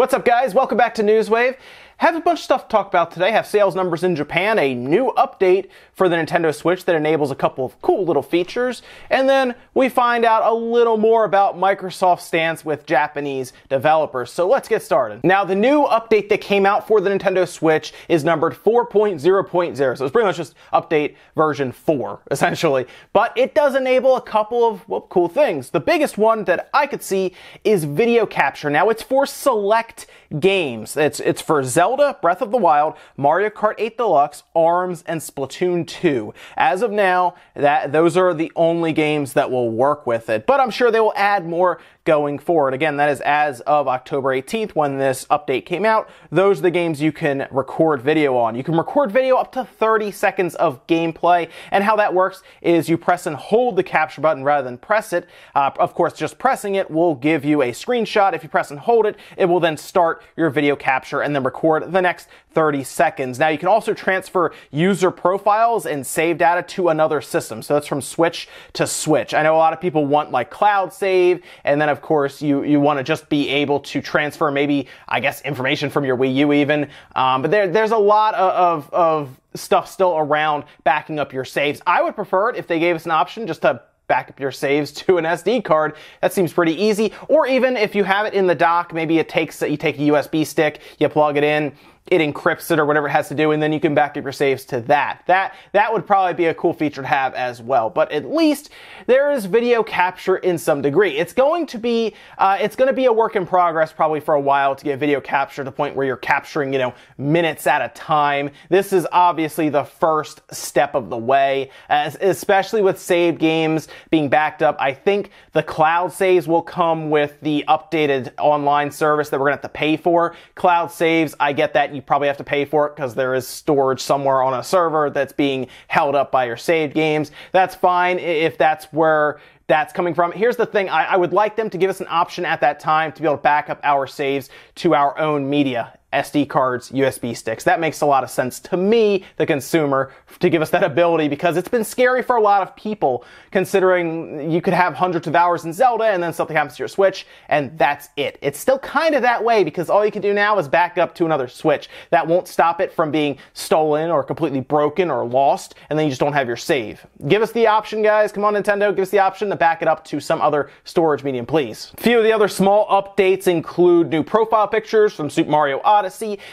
What's up, guys? Welcome back to Newswave. Have a bunch of stuff to talk about today. Have sales numbers in Japan, a new update for the Nintendo Switch that enables a couple of cool little features, and then we find out a little more about Microsoft's stance with Japanese developers. So let's get started. Now, the new update that came out for the Nintendo Switch is numbered 4.0.0, so it's pretty much just update version 4, essentially. But it does enable a couple of, well, cool things. The biggest one that I could see is video capture. Now, it's for select games. It's for Zelda, Breath of the Wild, Mario Kart 8 Deluxe, ARMS, and Splatoon 2. As of now, those are the only games that will work with it, but I'm sure they will add more going forward. Again, that is as of October 18th when this update came out. Those are the games you can record video on. You can record video up to 30 seconds of gameplay, and how that works is you press and hold the capture button rather than press it. Of course, just pressing it will give you a screenshot. If you press and hold it, it will then start your video capture and then record the next 30 seconds. Now, you can also transfer user profiles and save data to another system. So that's from Switch to Switch. I know a lot of people want like cloud save, and then of course you want to just be able to transfer maybe, I guess, information from your Wii U even. But there's a lot of stuff still around backing up your saves. I would prefer it if they gave us an option just to back up your saves to an SD card. That seems pretty easy. Or even if you have it in the dock, maybe you take a USB stick, you plug it in, it encrypts it or whatever it has to do, and then you can back up your saves to that. That would probably be a cool feature to have as well. But at least there is video capture in some degree. It's going to be a work in progress probably for a while to get video capture to the point where you're capturing, minutes at a time. This is obviously the first step of the way, especially with saved games being backed up. I think the cloud saves will come with the updated online service that we're going to have to pay for. Cloud saves, I get that. You probably have to pay for it because there is storage somewhere on a server that's being held up by your saved games. That's fine if that's where that's coming from. Here's the thing. I would like them to give us an option at that time to be able to back up our saves to our own media. SD cards, USB sticks. That makes a lot of sense to me, the consumer, to give us that ability, because it's been scary for a lot of people, considering you could have hundreds of hours in Zelda and then something happens to your Switch and that's it. It's still kind of that way because all you can do now is back up to another Switch. That won't stop it from being stolen or completely broken or lost, and then you just don't have your save. Give us the option, guys. Come on, Nintendo. Give us the option to back it up to some other storage medium, please. A few of the other small updates include new profile pictures from Super Mario Odyssey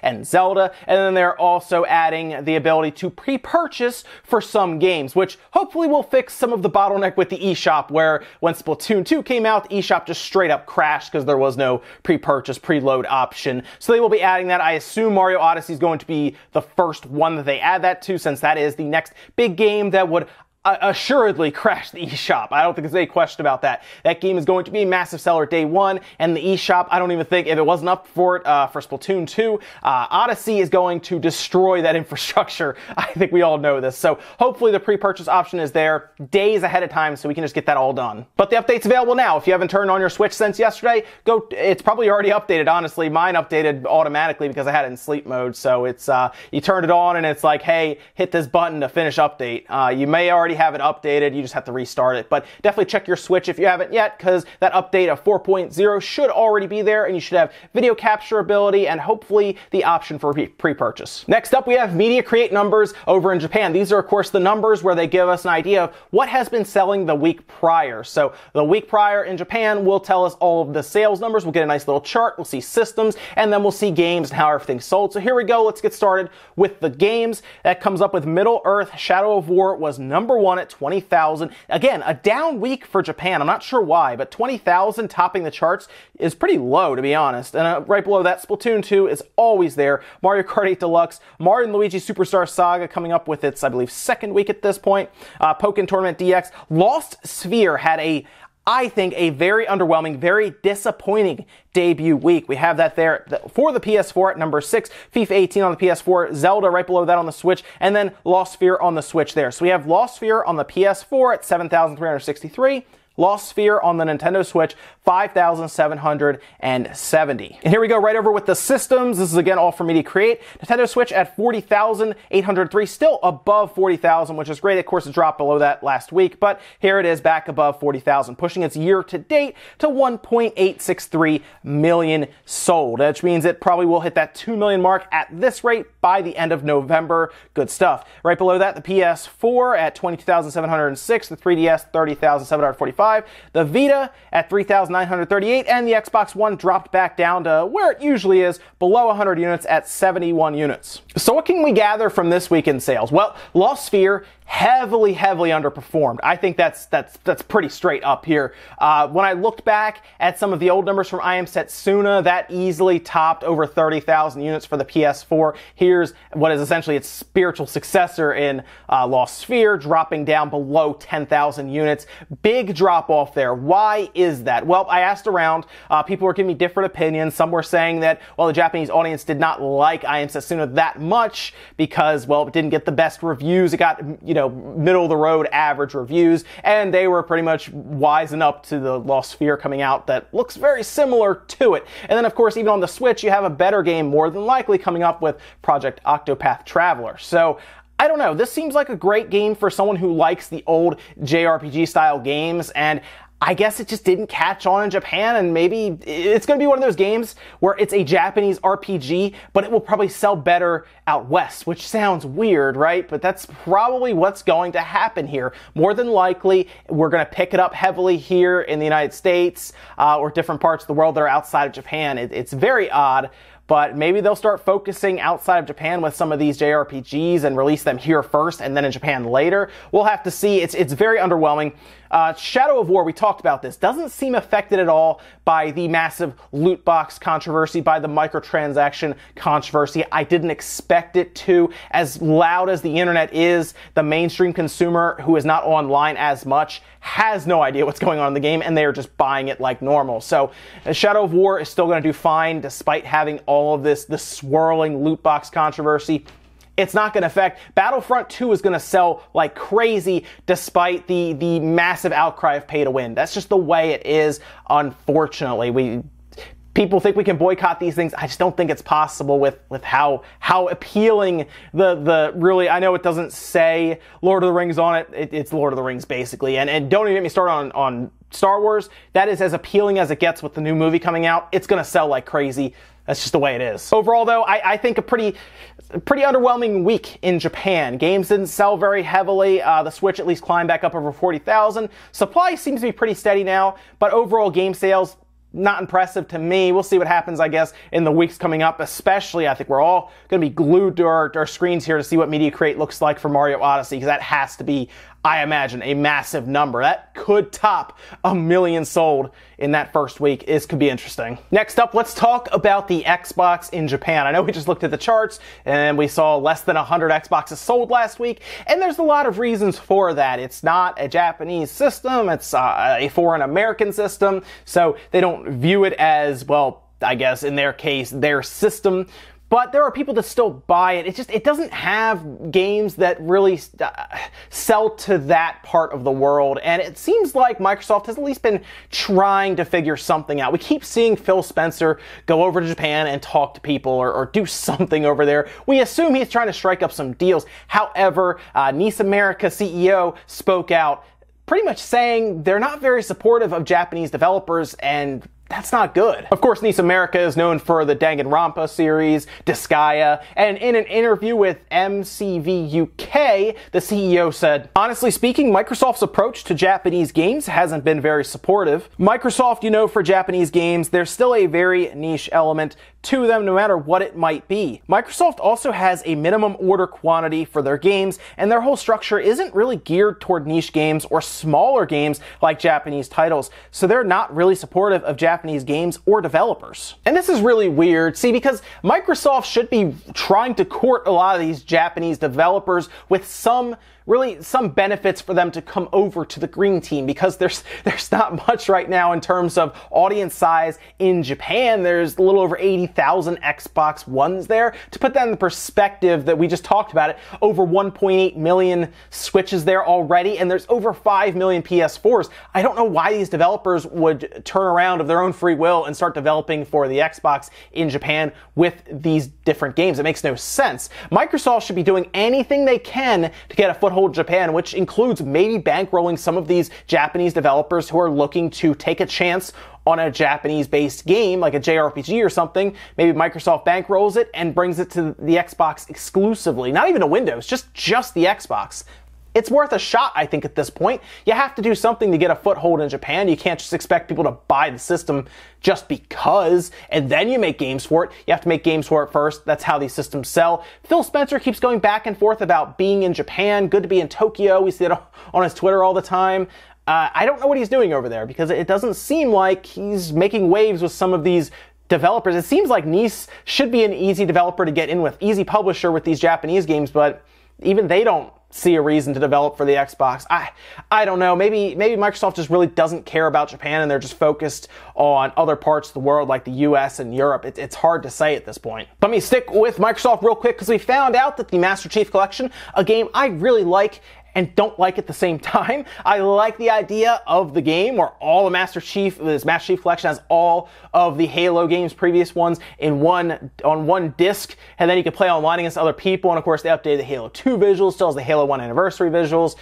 and Zelda, and then they're also adding the ability to pre-purchase for some games, which hopefully will fix some of the bottleneck with the eShop, where when Splatoon 2 came out, the eShop just straight up crashed because there was no pre-purchase, preload option. So they will be adding that. I assume Mario Odyssey is going to be the first one that they add that to, since that is the next big game that would assuredly crash the eShop. I don't think there's any question about that. That game is going to be a massive seller day one, and the eShop, I don't even think, if it wasn't up for it for Splatoon 2, Odyssey is going to destroy that infrastructure. I think we all know this. So hopefully the pre-purchase option is there days ahead of time so we can just get that all done. But the update's available now. If you haven't turned on your Switch since yesterday, it's probably already updated, honestly. Mine updated automatically because I had it in sleep mode. So it's, you turned it on and it's like, hey, hit this button to finish update. You may already have it updated, you just have to restart it, but definitely check your Switch if you haven't yet, because that update of 4.0 should already be there, and you should have video capture ability and hopefully the option for pre-purchase. Next up, we have media create numbers over in Japan. These are, of course, the numbers where they give us an idea of what has been selling the week prior. So the week prior in Japan will tell us all of the sales numbers. We'll get a nice little chart, we'll see systems, and then we'll see games and how everything's sold. So here we go, let's get started with the games. That comes up with Middle-earth Shadow of War was #1 at 20,000. Again, a down week for Japan. I'm not sure why, but 20,000 topping the charts is pretty low, to be honest. And right below that, Splatoon 2 is always there. Mario Kart 8 Deluxe, Mario & Luigi Superstar Saga coming up with its, I believe, second week at this point. Pokken Tournament DX. Lost Sphere had I think a very underwhelming, very disappointing debut week. We have that there for the PS4 at number 6, FIFA 18 on the PS4, Zelda right below that on the Switch, and then Lost Sphere on the Switch there. So we have Lost Sphere on the PS4 at 7,363, Lost Sphere on the Nintendo Switch, 5,770. And here we go right over with the systems. This is again all for me to create. Nintendo Switch at 40,803, still above 40,000, which is great. Of course, it dropped below that last week, but here it is back above 40,000, pushing its year to date to 1.863 million sold, which means it probably will hit that 2 million mark at this rate by the end of November. Good stuff. Right below that, the PS4 at 22,706, the 3DS 30,745, the Vita at 3,938, and the Xbox One dropped back down to where it usually is, below 100 units at 71 units. So what can we gather from this week in sales? Well, Lost Sphere heavily underperformed. I think that's pretty straight up here. When I looked back at some of the old numbers from I Am Setsuna, that easily topped over 30,000 units for the PS4. Here's what is essentially its spiritual successor in Lost Sphere, dropping down below 10,000 units. Big drop off there. Why is that? Well, I asked around. People were giving me different opinions. Some were saying that, well, the Japanese audience did not like I Am Setsuna that much because, well, it didn't get the best reviews. It got, middle of the road average reviews, and they were pretty much wising up to the Lost Sphere coming out that looks very similar to it. And then, of course, even on the Switch, you have a better game more than likely coming up with Project Octopath Traveler. So I don't know. This seems like a great game for someone who likes the old JRPG style games, and I guess it just didn't catch on in Japan, and maybe it's going to be one of those games where it's a Japanese RPG, but it will probably sell better out west, which sounds weird, right? But that's probably what's going to happen here. More than likely, we're going to pick it up heavily here in the United States or different parts of the world that are outside of Japan. It's very odd. But maybe they'll start focusing outside of Japan with some of these JRPGs and release them here first and then in Japan later. We'll have to see. It's very underwhelming. Shadow of War, we talked about this, doesn't seem affected at all by the massive loot box controversy, by the microtransaction controversy. I didn't expect it to. As loud as the internet is, the mainstream consumer who is not online as much has no idea what's going on in the game, and they are just buying it like normal. So Shadow of War is still going to do fine despite having all of this swirling loot box controversy. It's not going to affect. Battlefront 2 is going to sell like crazy despite the massive outcry of pay to win. That's just the way it is, unfortunately. People think we can boycott these things. I just don't think it's possible with how appealing the really, I know it doesn't say Lord of the Rings on it. It's Lord of the Rings basically. And don't even get me started on Star Wars. That is as appealing as it gets with the new movie coming out. It's going to sell like crazy. That's just the way it is. Overall, though, I think a pretty underwhelming week in Japan. Games didn't sell very heavily. The Switch at least climbed back up over 40,000. Supply seems to be pretty steady now, but overall game sales, not impressive to me. We'll see what happens, I guess, in the weeks coming up. Especially, I think we're all going to be glued to our screens here to see what Media Create looks like for Mario Odyssey, because that has to be, I imagine, a massive number. That could top 1 million sold in that first week. This could be interesting. Next up, let's talk about the Xbox in Japan. I know we just looked at the charts and we saw less than 100 Xboxes sold last week, and there's a lot of reasons for that. It's not a Japanese system, it's a foreign American system, so they don't view it as, well, I guess in their case, their system. But there are people that still buy it. It doesn't have games that really sell to that part of the world. And it seems like Microsoft has at least been trying to figure something out. We keep seeing Phil Spencer go over to Japan and talk to people or do something over there. We assume he's trying to strike up some deals. However, Nice America CEO spoke out pretty much saying they're not very supportive of Japanese developers, and that's not good. Of course, Nice America is known for the Danganronpa series, Disgaea, and in an interview with MCV UK, the CEO said, "Honestly speaking, Microsoft's approach to Japanese games hasn't been very supportive. Microsoft, for Japanese games, there's still a very niche element to them no matter what it might be. Microsoft also has a minimum order quantity for their games, and their whole structure isn't really geared toward niche games or smaller games like Japanese titles, so they're not really supportive of Japanese games or developers." And this is really weird, see, because Microsoft should be trying to court a lot of these Japanese developers with some really some benefits for them to come over to the green team, because there's not much right now in terms of audience size in Japan. There's a little over 80,000 Xbox Ones there. To put that in the perspective that we just talked about it, over 1.8 million Switches there already, and there's over 5 million PS4s. I don't know why these developers would turn around of their own free will and start developing for the Xbox in Japan with these different games. It makes no sense. Microsoft should be doing anything they can to get a foothold in Japan, which includes maybe bankrolling some of these Japanese developers who are looking to take a chance on a Japanese-based game, like a JRPG or something. Maybe Microsoft bankrolls it and brings it to the Xbox exclusively. Not even a Windows, just the Xbox. It's worth a shot, I think, at this point. You have to do something to get a foothold in Japan. You can't just expect people to buy the system just because, and then you make games for it. You have to make games for it first. That's how these systems sell. Phil Spencer keeps going back and forth about being in Japan. Good to be in Tokyo. We see it on his Twitter all the time. I don't know what he's doing over there, because it doesn't seem like he's making waves with some of these developers. It seems like Nice should be an easy developer to get in with, easy publisher with these Japanese games, but even they don't see a reason to develop for the Xbox. I don't know. Maybe Microsoft just really doesn't care about Japan and they're just focused on other parts of the world like the US and Europe. It's hard to say at this point. Let me stick with Microsoft real quick, because we found out that the Master Chief Collection, a game I really like and don't like at the same time. I like the idea of the game where all the Master Chief Collection has all of the Halo games, previous ones, on one disc, and then you can play online against other people. And of course, they updated the Halo 2 visuals, still has the Halo 1 anniversary visuals.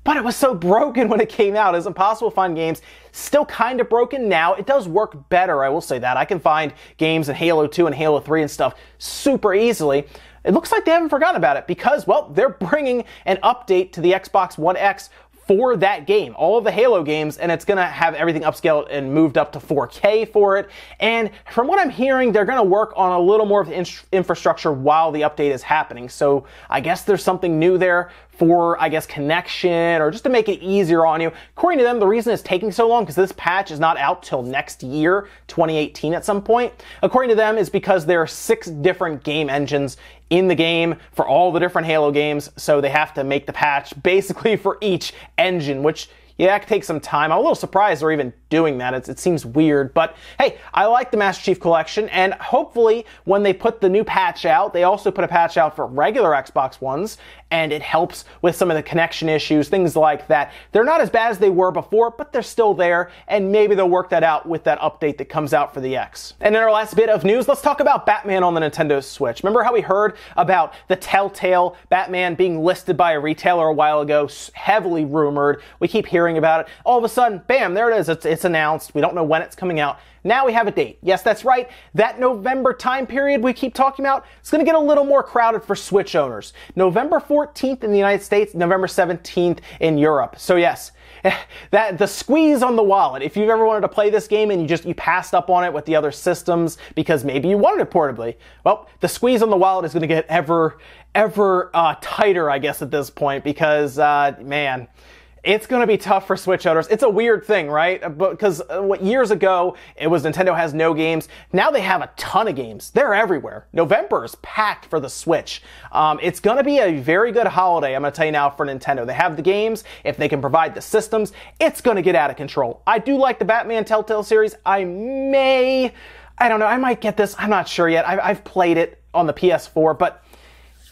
But it was so broken when it came out. It's impossible to find games. Still kind of broken now. It does work better, I will say that. I can find games in Halo 2 and Halo 3 and stuff super easily. It looks like they haven't forgotten about it because, well, they're bringing an update to the Xbox One X for that game, all of the Halo games, and it's going to have everything upscaled and moved up to 4K for it. And from what I'm hearing, they're going to work on a little more of the infrastructure while the update is happening. So I guess there's something new there for, I guess, connection, or just to make it easier on you. According to them, the reason it's taking so long, because this patch is not out till next year, 2018 at some point. According to them, is because there are 6 different game engines in the game for all the different Halo games, so they have to make the patch basically for each engine, which, yeah, it could take some time. I'm a little surprised they're even doing that. It seems weird, but hey, I like the Master Chief Collection, and hopefully when they put the new patch out, they also put a patch out for regular Xbox Ones, and it helps with some of the connection issues, things like that. They're not as bad as they were before, but they're still there, and maybe they'll work that out with that update that comes out for the X. And in our last bit of news, let's talk about Batman on the Nintendo Switch. Remember how we heard about the Telltale Batman being listed by a retailer a while ago, heavily rumored? We keep hearing about it. All of a sudden, bam, there it is. It's announced. We don't know when it's coming out. Now we have a date. Yes, that's right. That November time period we keep talking about, it's going to get a little more crowded for Switch owners. November 14th in the United States, November 17th in Europe. So yes, the squeeze on the wallet. If you've ever wanted to play this game and you passed up on it with the other systems because maybe you wanted it portably, well, the squeeze on the wallet is going to get ever tighter, I guess, at this point, because man, it's going to be tough for Switch owners. It's a weird thing, right? Because years ago, it was Nintendo has no games. Now they have a ton of games. They're everywhere. November is packed for the Switch. It's going to be a very good holiday, I'm going to tell you now, for Nintendo. They have the games. If they can provide the systems, it's going to get out of control. I do like the Batman Telltale series. I don't know, I might get this. I'm not sure yet. I've played it on the PS4, but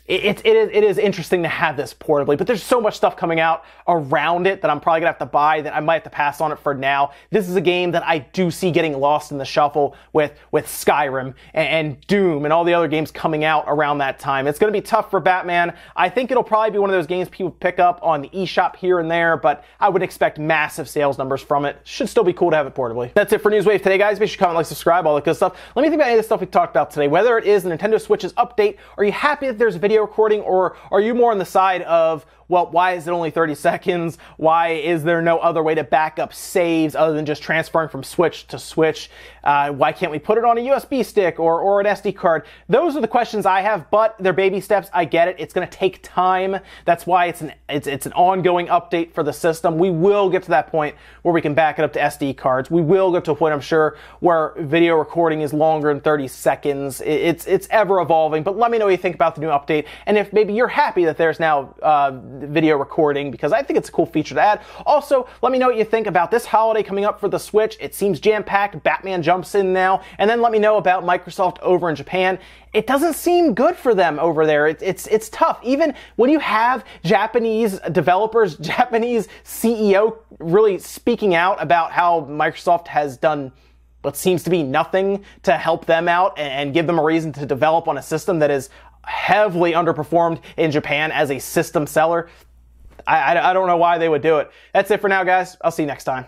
it is interesting to have this portably, but there's so much stuff coming out around it that I'm probably gonna have to buy that I might have to pass on it for now. This is a game that I do see getting lost in the shuffle with Skyrim and Doom and all the other games coming out around that time. It's gonna be tough for Batman. I think it'll probably be one of those games people pick up on the eShop here and there, but I would expect massive sales numbers from it. Should still be cool to have it portably. That's it for Newswave today, guys. Make sure you comment, like, subscribe, all that good stuff. Let me think about any of the stuff we talked about today, whether it is the Nintendo Switch's update. Are you happy that there's a video recording, or are you more on the side of, well, why is it only 30 seconds? Why is there no other way to back up saves other than just transferring from Switch to Switch? Why can't we put it on a USB stick or an SD card? Those are the questions I have, but they're baby steps. I get it. It's going to take time. That's why it's an ongoing update for the system. We will get to that point where we can back it up to SD cards. We will get to a point, I'm sure, where video recording is longer than 30 seconds. It's ever evolving, but let me know what you think about the new update, and if maybe you're happy that there's now video recording, because I think it's a cool feature to add. Also, let me know what you think about this holiday coming up for the Switch. It seems jam-packed. Batman jumps in now. And then let me know about Microsoft over in Japan. It doesn't seem good for them over there. It's tough. Even when you have Japanese developers, Japanese CEO really speaking out about how Microsoft has done what seems to be nothing to help them out and give them a reason to develop on a system that is heavily underperformed in Japan as a system seller. I don't know why they would do it. That's it for now, guys. I'll see you next time.